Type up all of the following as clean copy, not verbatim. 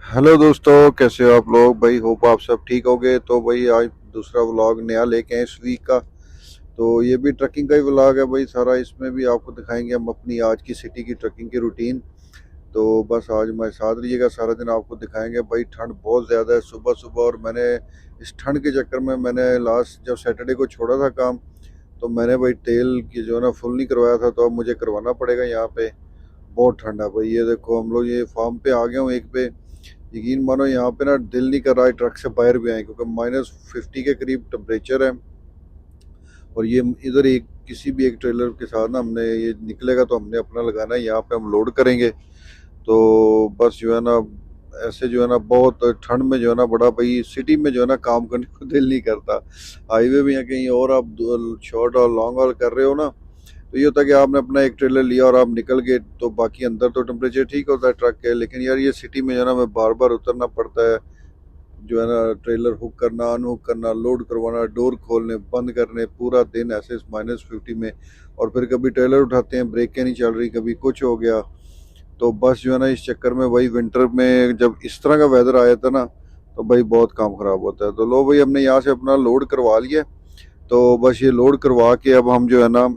Hello दोस्तों, कैसे हो आप लोग भाई। होप आप सब ठीक होगे। तो भाई आज दूसरा व्लॉग नया लेके आए इस वीक का। तो ये भी ट्रैकिंग का ही व्लॉग है भाई सारा। इसमें भी आपको दिखाएंगे हम अपनी आज की सिटी की ट्रैकिंग की रूटीन। तो बस आज हमारे साथ रहिएगा, सारा दिन आपको दिखाएंगे। भाई ठंड बहुत ज़्यादा है सुबह सुबह, और मैंने इस ठंड के चक्कर में मैंने लास्ट जब सैटरडे को छोड़ा था काम, तो मैंने भाई तेल की जो है ना फुल नहीं करवाया था, तो अब मुझे करवाना पड़ेगा यहाँ पे। बहुत ठंड है भाई। ये देखो हम लोग ये फार्म पे आ गए हूँ एक पे। यकीन मानो यहाँ पे ना दिल नहीं कर रहा है ट्रक से बाहर भी आए, क्योंकि -50 के करीब टेम्परेचर है। और ये इधर एक किसी भी एक ट्रेलर के साथ ना हमने ये निकलेगा तो हमने अपना लगाना है, यहाँ पे हम लोड करेंगे। तो बस जो है ना ऐसे जो है ना बहुत ठंड में जो है ना बड़ा भाई सिटी में जो है ना काम करने को दिल नहीं करता। हाईवे भी या कहीं और आप शॉर्ट और लॉन्ग हॉल कर रहे हो ना, तो ये होता है कि आपने अपना एक ट्रेलर लिया और आप निकल गए, तो बाकी अंदर तो टेम्परेचर ठीक होता है ट्रक के। लेकिन यार ये सिटी में जो है ना हमें बार बार उतरना पड़ता है, जो है ना ट्रेलर हुक करना, अनहुक करना, लोड करवाना, डोर खोलने बंद करने, पूरा दिन ऐसे -50 में। और फिर कभी ट्रेलर उठाते हैं, ब्रेकें नहीं चल रही, कभी कुछ हो गया। तो बस जो है ना इस चक्कर में भाई विंटर में जब इस तरह का वेदर आया था ना, तो भाई बहुत काम खराब होता है। तो लो भाई हमने यहाँ से अपना लोड करवा लिया। तो बस ये लोड करवा के अब हम जो है ना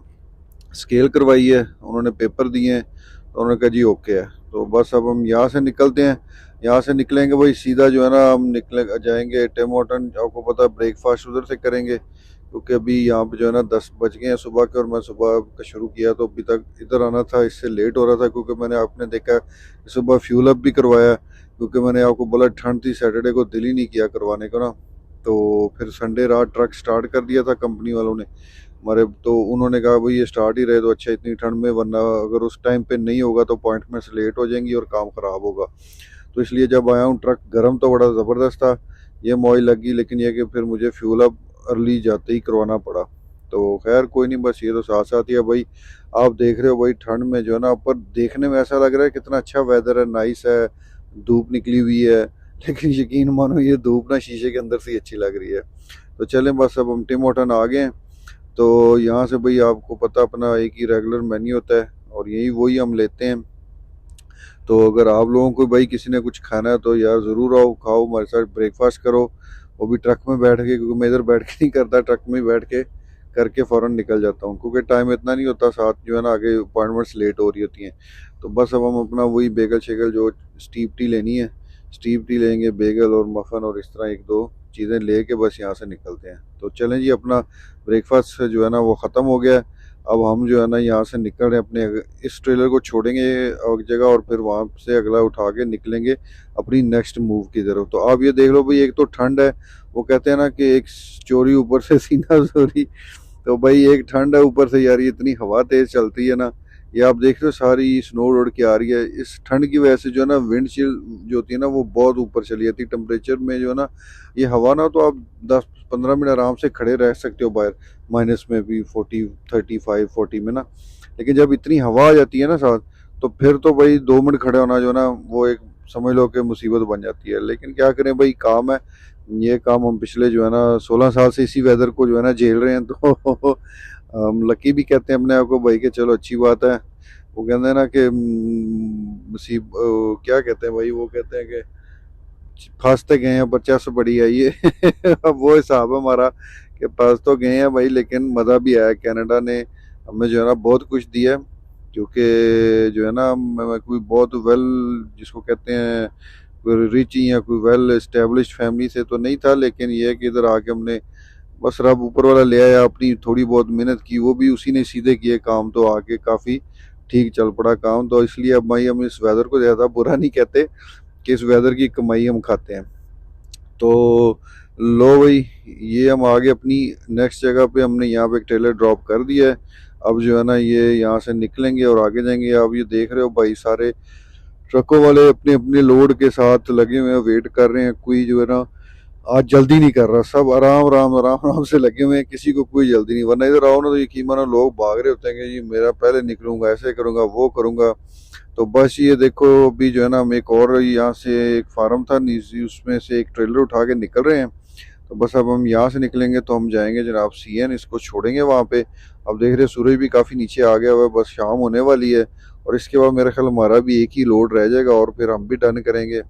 स्केल करवाई है, उन्होंने पेपर दिए हैं, तो उन्होंने कहा जी ओके है। तो बस अब हम यहाँ से निकलते हैं। यहाँ से निकलेंगे भाई सीधा जो है ना हम निकले जाएंगे टेमोटन। आपको पता है ब्रेकफास्ट उधर से करेंगे, क्योंकि अभी यहाँ पे जो है ना 10 बज गए हैं सुबह के, और मैं सुबह का शुरू किया तो अभी तक इधर आना था, इससे लेट हो रहा था। क्योंकि मैंने आपने देखा सुबह फ्यूल अप भी करवाया, क्योंकि मैंने आपको बोला ठंड थी, सैटरडे को दिल ही नहीं किया करवाने को ना। तो फिर संडे रात ट्रक स्टार्ट कर दिया था कंपनी वालों ने हमारे। तो उन्होंने कहा भाई ये स्टार्ट ही रहे तो अच्छा इतनी ठंड में, वरना अगर उस टाइम पे नहीं होगा तो अपॉइंटमेंट्स लेट हो जाएंगी और काम ख़राब होगा। तो इसलिए जब आया हूँ ट्रक गर्म तो बड़ा ज़बरदस्त था, ये मौज लगी। लेकिन यह कि फिर मुझे फ्यूल अप अर्ली जाते ही करवाना पड़ा। तो खैर कोई नहीं, बस ये तो साथ साथ ही है भाई। आप देख रहे हो भाई ठंड में जो है ना, पर देखने में ऐसा लग रहा है कितना अच्छा वेदर है, नाइस है, धूप निकली हुई है। लेकिन यकीन मानो ये धूप ना शीशे के अंदर से ही अच्छी लग रही है। तो चलें बस अब हम टिम होटन आ गए हैं। तो यहाँ से भाई आपको पता अपना एक ही रेगुलर मेन्यू होता है, और यही वही हम लेते हैं। तो अगर आप लोगों को भाई किसी ने कुछ खाना है तो यार ज़रूर आओ, खाओ हमारे साथ, ब्रेकफास्ट करो। वो भी ट्रक में बैठ के, क्योंकि मैं इधर बैठ के नहीं करता, ट्रक में ही बैठ के करके फ़ौरन निकल जाता हूँ, क्योंकि टाइम इतना नहीं होता, साथ जो है ना आगे अपॉइंटमेंट्स लेट हो रही होती हैं। तो बस अब हम अपना वही बेगल शेगल जो स्टीप टी लेनी है, स्टीप टी लेंगे, बेगल और मफ़न और इस तरह एक दो चीज़ें ले के बस यहाँ से निकलते हैं। तो चलें जी, अपना ब्रेकफास्ट जो है ना वो ख़त्म हो गया है। अब हम जो है ना यहाँ से निकल रहे हैं, अपने इस ट्रेलर को छोड़ेंगे एक जगह, और फिर वहाँ से अगला उठा के निकलेंगे अपनी नेक्स्ट मूव की तरफ। तो आप ये देख लो भाई, एक तो ठंड है, वो कहते हैं ना कि एक चोरी ऊपर से सीना चोरी। तो भाई एक ठंड है, ऊपर से यार ये इतनी हवा तेज चलती है ना। ये आप देख रहे हो सारी स्नो उड़ के आ रही है। इस ठंड की वजह से जो है ना विंड चिल जो होती है ना वो बहुत ऊपर चली जाती है टेम्परेचर में। जो है ना ये हवा ना, तो आप 10-15 मिनट आराम से खड़े रह सकते हो बाहर, माइनस में भी 40, 35, 40 में ना। लेकिन जब इतनी हवा आ जाती है ना साथ, तो फिर तो भाई 2 मिनट खड़े होना जो है ना वो एक समझ लो कि मुसीबत बन जाती है। लेकिन क्या करें भाई, काम है। ये काम हम पिछले जो है ना 16 साल से इसी वेदर को जो है ना झेल रहे हैं। तो हम लकी भी कहते हैं अपने आप को भाई कि चलो अच्छी बात है। वो कहते हैं ना कि क्या कहते हैं भाई, वो कहते हैं कि फंस तो गए हैं पर चस बड़ी आई है। अब वो हिसाब है हमारा कि फंस तो गए हैं भाई, लेकिन मज़ा भी आया। कनाडा ने हमें जो है ना बहुत कुछ दिया है, क्योंकि जो है ना मैं कोई बहुत वेल जिसको कहते हैं कोई रिच या कोई वेल एस्टेब्लिश्ड फैमिली से तो नहीं था। लेकिन ये है कि इधर आके हमने बस रब ऊपर वाला ले आया, अपनी थोड़ी बहुत मेहनत की, वो भी उसी ने सीधे किए काम, तो आके काफ़ी ठीक चल पड़ा काम। तो इसलिए अब भाई हम इस वेदर को ज़्यादा बुरा नहीं कहते कि इस वेदर की कमाई हम खाते हैं। तो लो भाई, ये हम आगे अपनी नेक्स्ट जगह पे हमने यहाँ पे एक ट्रेलर ड्रॉप कर दिया है। अब जो है ना ये यहाँ से निकलेंगे और आगे जाएंगे। अब ये देख रहे हो भाई सारे ट्रकों वाले अपने अपने लोड के साथ लगे हुए हैं, वेट कर रहे हैं। कोई जो है ना आज जल्दी नहीं कर रहा, सब आराम आराम आराम आराम से लगे हुए हैं, किसी को कोई जल्दी नहीं। वरना इधर आओ ना तो यकीन मानो लोग भाग रहे होते हैं कि जी मेरा पहले निकलूंगा, ऐसे करूंगा, वो करूंगा। तो बस ये देखो अभी जो है ना हम एक और यहाँ से एक फार्म था नीचे, उसमें से एक ट्रेलर उठा के निकल रहे हैं। तो बस अब हम यहाँ से निकलेंगे तो हम जाएंगे जनाब CN, इसको छोड़ेंगे वहाँ पे। अब देख रहे हैं सूरज भी काफ़ी नीचे आ गया हुआ है, बस शाम होने वाली है। और इसके बाद मेरा ख्याल हमारा भी एक ही लोड रह जाएगा और फिर हम भी डन करेंगे।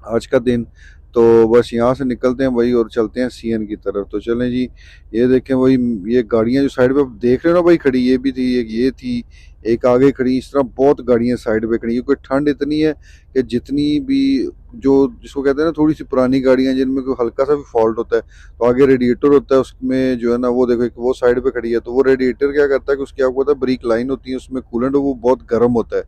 आज का दिन। तो बस यहाँ से निकलते हैं भाई और चलते हैं सीएन की तरफ। तो चलें जी। ये देखें भाई, ये गाड़ियाँ जो साइड पे आप देख रहे हो ना भाई खड़ी, ये भी थी, एक ये थी, एक आगे खड़ी, इस तरह बहुत गाड़ियाँ साइड पे खड़ी, क्योंकि ठंड इतनी है कि जितनी भी जो जिसको कहते हैं ना थोड़ी सी पुरानी गाड़ियाँ जिनमें कोई हल्का सा भी फॉल्ट होता है, तो आगे रेडिएटर होता है उसमें जो है ना, वो देखो एक वो साइड पे खड़ी है, तो वो रेडिएटर क्या करता है कि उसकी आपको पता है ब्रेक लाइन होती है, उसमें कूलेंट वो बहुत गर्म होता है।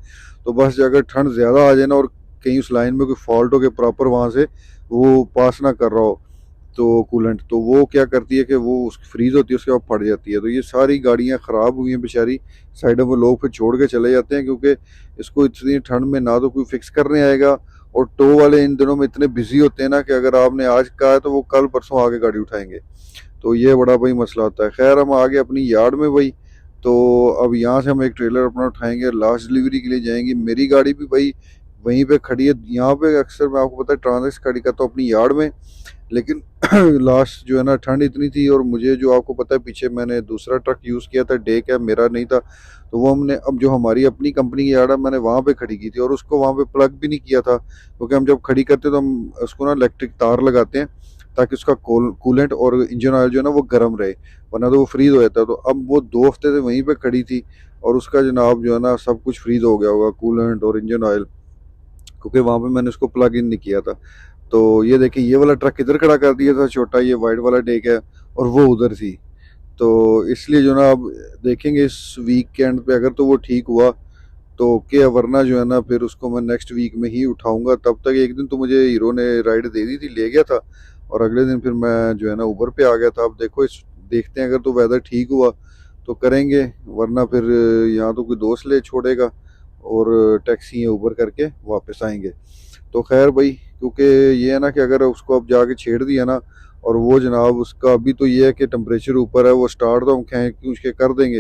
तो बस अगर ठंड ज़्यादा आ जाए ना और कहीं उस लाइन में कोई फॉल्ट हो के प्रॉपर वहाँ से वो पास ना कर रहा हो तो कूलेंट, तो वो क्या करती है कि वो फ्रीज होती है, उसके बाद फट जाती है। तो ये सारी गाड़ियां खराब हुई हैं बेचारी, साइडों में लोग फिर छोड़ के चले जाते हैं, क्योंकि इसको इतनी ठंड में ना तो कोई फिक्स करने आएगा, और टो वाले इन दिनों में इतने बिजी होते हैं ना कि अगर आपने आज कहा है तो वो कल परसों आगे गाड़ी उठाएंगे। तो ये बड़ा भाई मसला होता है। खैर हम आगे अपनी यार्ड में भाई, तो अब यहाँ से हम एक ट्रेलर अपना उठाएंगे, लास्ट डिलीवरी के लिए जाएंगे। मेरी गाड़ी भी भाई वहीं पे खड़ी है, यहाँ पे अक्सर मैं आपको पता है ट्रांजिट खड़ी करता हूँ अपनी यार्ड में, लेकिन लास्ट जो है ना ठंड इतनी थी, और मुझे जो आपको पता है पीछे मैंने दूसरा ट्रक यूज़ किया था, डे कैब मेरा नहीं था, तो वो हमने अब जो हमारी अपनी कंपनी की यार्ड है मैंने वहाँ पे खड़ी की थी, और उसको वहाँ पे प्लग भी नहीं किया था, क्योंकि हम जब खड़ी करते तो हम उसको ना इलेक्ट्रिक तार लगाते हैं ताकि उसका कूलेंट और इंजन ऑयल जो है ना वो गर्म रहे, वरना तो वो फ्रीज हो जाता है। तो अब वो 2 हफ्ते से वहीं पे खड़ी थी, और उसका जनाब जो है ना सब कुछ फ्रीज हो गया होगा, कूलेंट और इंजन ऑयल, क्योंकि वहाँ पे मैंने उसको प्लग इन नहीं किया था। तो ये देखिए, ये वाला ट्रक इधर खड़ा कर दिया था छोटा, ये वाइट वाला डेक है, और वो उधर थी। तो इसलिए जो ना अब देखेंगे इस वीक के एंड पे, अगर तो वो ठीक हुआ तो ओके, वरना जो है ना फिर उसको मैं नेक्स्ट वीक में ही उठाऊंगा। तब तक एक दिन तो मुझे हीरो ने राइड दे दी थी, ले गया था, और अगले दिन फिर मैं जो है ना ऊबर पे आ गया था। अब देखो इस देखते हैं, अगर तो वेदर ठीक हुआ तो करेंगे, वरना फिर यहाँ तो कोई दोस्त ले छोड़ेगा और टैक्सी या ऊबर करके वापस आएंगे। तो खैर भाई, क्योंकि ये है ना कि अगर उसको अब जाके छेड़ दिया ना, और वो जनाब उसका अभी तो ये है कि टेम्परेचर ऊपर है, वो स्टार्ट तो हम खींच खींच के कर देंगे,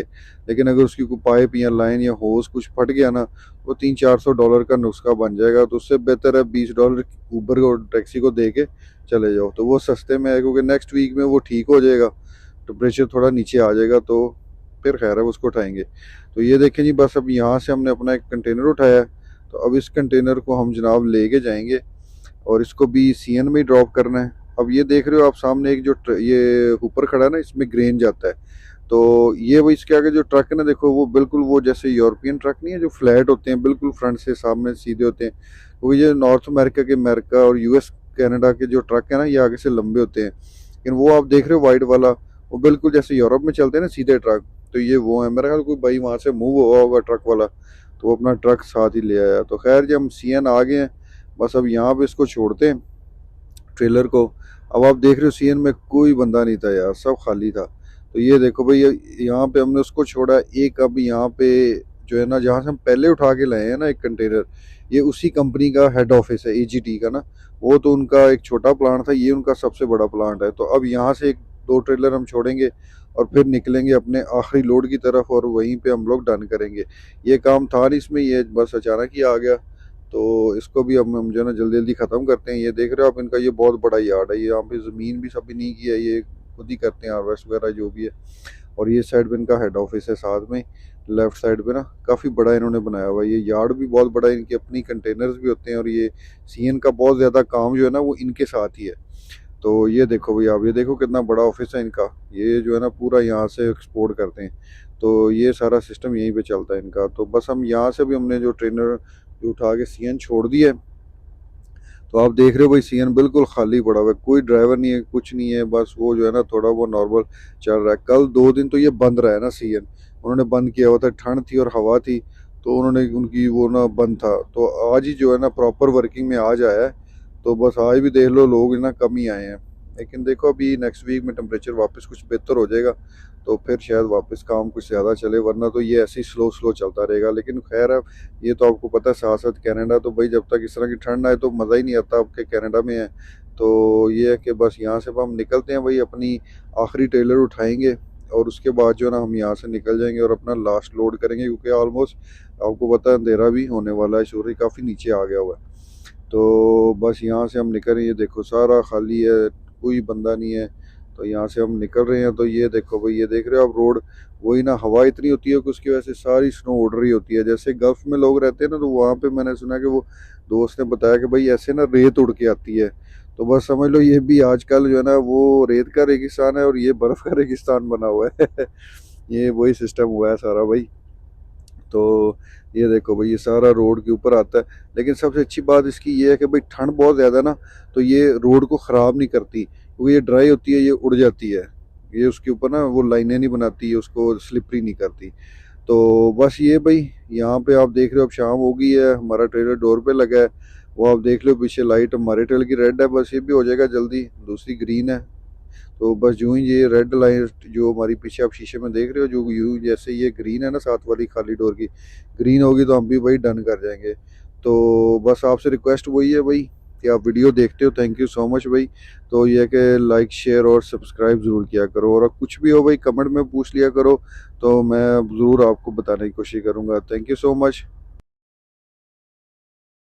लेकिन अगर उसकी कोई पाइप या लाइन या होस कुछ फट गया ना, वो 300-400 डॉलर का नुस्खा बन जाएगा। तो उससे बेहतर है $20 ऊबर को टैक्सी को दे के चले जाओ, तो वो सस्ते में है, क्योंकि नेक्स्ट वीक में वो ठीक हो जाएगा, टेम्परेचर थोड़ा नीचे आ जाएगा, तो फिर खैर है उसको उठाएंगे। तो ये देखें जी, बस अब यहाँ से हमने अपना एक कंटेनर उठाया है, तो अब इस कंटेनर को हम जनाब लेके जाएंगे, और इसको भी सीएन में ही ड्रॉप करना है। अब ये देख रहे हो आप सामने एक जो ये ऊपर खड़ा है ना, इसमें ग्रेन जाता है। तो ये वो इसके आगे जो ट्रक है ना, देखो वो बिल्कुल वो जैसे यूरोपियन ट्रक नहीं है जो फ्लैट होते हैं, बिल्कुल फ्रंट से सामने सीधे होते हैं, वो ये नॉर्थ अमेरिका के, अमेरिका और यूएस कनाडा के जो ट्रक है ना, ये आगे से लंबे होते हैं। लेकिन वो आप देख रहे हो वाइट वाला, वो बिल्कुल जैसे यूरोप में चलते हैं ना सीधे ट्रक, तो ये वो है। मेरा ख्याल कोई भाई वहाँ से मूव हुआ होगा ट्रक वाला, तो वो अपना ट्रक साथ ही ले आया। तो खैर जब हम सीएन आ गए हैं, बस अब यहाँ पे इसको छोड़ते हैं ट्रेलर को। अब आप देख रहे हो सीएन में कोई बंदा नहीं था यार, सब खाली था। तो ये देखो भाई, यहाँ पे हमने उसको छोड़ा एक, अब यहाँ पे जो है ना जहाँ से हम पहले उठा के लाए हैं ना एक कंटेनर, ये उसी कंपनी का हेड ऑफिस है एजीटी का ना, वो तो उनका एक छोटा प्लांट था, ये उनका सबसे बड़ा प्लांट है। तो अब यहाँ से एक दो ट्रेलर हम छोड़ेंगे और फिर निकलेंगे अपने आखिरी लोड की तरफ, और वहीं पे हम लोग डन करेंगे। ये काम था नहीं इसमें, ये बस अचानक ही आ गया, तो इसको भी अब हम जो है ना जल्दी जल्दी ख़त्म करते हैं। ये देख रहे हो आप, इनका ये बहुत बड़ा यार्ड है, ये यहाँ पे ज़मीन भी सभी नहीं की है, ये खुद ही करते हैं हार्वेस्ट वगैरह जो भी है। और ये साइड पे इनका हेड ऑफिस है, साथ में लेफ्ट साइड पे ना काफ़ी बड़ा इन्होंने बनाया हुआ है। ये यार्ड भी बहुत बड़ा है, इनकी अपनी कंटेनर्स भी होते हैं, और ये सीएन का बहुत ज़्यादा काम जो है ना वो इनके साथ ही है। तो ये देखो भाई, आप ये देखो कितना बड़ा ऑफिस है इनका, ये जो है ना पूरा यहाँ से एक्सपोर्ट करते हैं। तो ये सारा सिस्टम यहीं पे चलता है इनका। तो बस हम यहाँ से भी हमने जो ट्रेनर जो उठा के सीएन छोड़ दिया है, तो आप देख रहे हो भाई सीएन बिल्कुल खाली पड़ा हुआ है, कोई ड्राइवर नहीं है, कुछ नहीं है, बस वो जो है ना थोड़ा वो नॉर्मल चल रहा है। कल 2 दिन तो ये बंद रहा है ना सीएन, उन्होंने बंद किया हुआ था, ठंड थी और हवा थी, तो उन्होंने उनकी वो ना बंद था। तो आज ही जो है ना प्रॉपर वर्किंग में आज आया है। तो बस आज भी देख लो लोग ना कम ही आए हैं, लेकिन देखो अभी नेक्स्ट वीक में टेम्परेचर वापस कुछ बेहतर हो जाएगा, तो फिर शायद वापस काम कुछ ज़्यादा चले, वरना तो ये ऐसे ही स्लो स्लो चलता रहेगा। लेकिन खैर है, ये तो आपको पता है साथ साथ कनाडा, तो भाई जब तक इस तरह की ठंड आए तो मज़ा ही नहीं आता, आपके कनाडा में है। तो ये है कि बस यहाँ से हम निकलते हैं भाई, अपनी आखिरी ट्रेलर उठाएंगे, और उसके बाद जो है ना हम यहाँ से निकल जाएंगे और अपना लास्ट लोड करेंगे, क्योंकि ऑलमोस्ट आपको पता है अंधेरा भी होने वाला है, सूर्य काफ़ी नीचे आ गया हुआ है। तो बस यहाँ से हम निकल रहे हैं, ये देखो सारा खाली है, कोई बंदा नहीं है। तो यहाँ से हम निकल रहे हैं। तो ये देखो भाई, ये देख रहे हो आप रोड, वही ना, हवा इतनी होती है कि उसकी वजह से सारी स्नो उड़ रही होती है। जैसे गल्फ में लोग रहते हैं ना, तो वहाँ पे मैंने सुना कि वो दोस्त ने बताया कि भाई ऐसे ना रेत उड़ के आती है। तो बस समझ लो ये भी आजकल जो है ना वो रेत का रेगिस्तान है और ये बर्फ का रेगिस्तान बना हुआ है। ये वही सिस्टम हुआ है सारा भाई। तो ये देखो भाई, ये सारा रोड के ऊपर आता है। लेकिन सबसे अच्छी बात इसकी ये है कि भाई ठंड बहुत ज़्यादा है ना, तो ये रोड को ख़राब नहीं करती, क्योंकि ये ड्राई होती है, ये उड़ जाती है। ये उसके ऊपर ना वो लाइनें नहीं बनाती, उसको स्लिपरी नहीं करती। तो बस ये भाई, यहाँ पे आप देख रहे हो अब शाम हो गई है, हमारा ट्रेलर डोर पे लगा है। वो आप देख लो पीछे लाइट हमारे ट्रेलर की रेड है, बस ये भी हो जाएगा जल्दी, दूसरी ग्रीन है। तो बस यूं ही ये रेड लाइट जो हमारी पीछे आप शीशे में देख रहे हो, जो यू जैसे ये ग्रीन है ना साथ वाली खाली डोर की, ग्रीन होगी तो हम भी भाई डन कर जाएंगे। तो बस आपसे रिक्वेस्ट वही है भाई कि आप वीडियो देखते हो, थैंक यू सो मच भाई। तो ये है कि लाइक शेयर और सब्सक्राइब ज़रूर किया करो, और कुछ भी हो भाई कमेंट में पूछ लिया करो, तो मैं ज़रूर आपको बताने की कोशिश करूँगा। Thank you so much.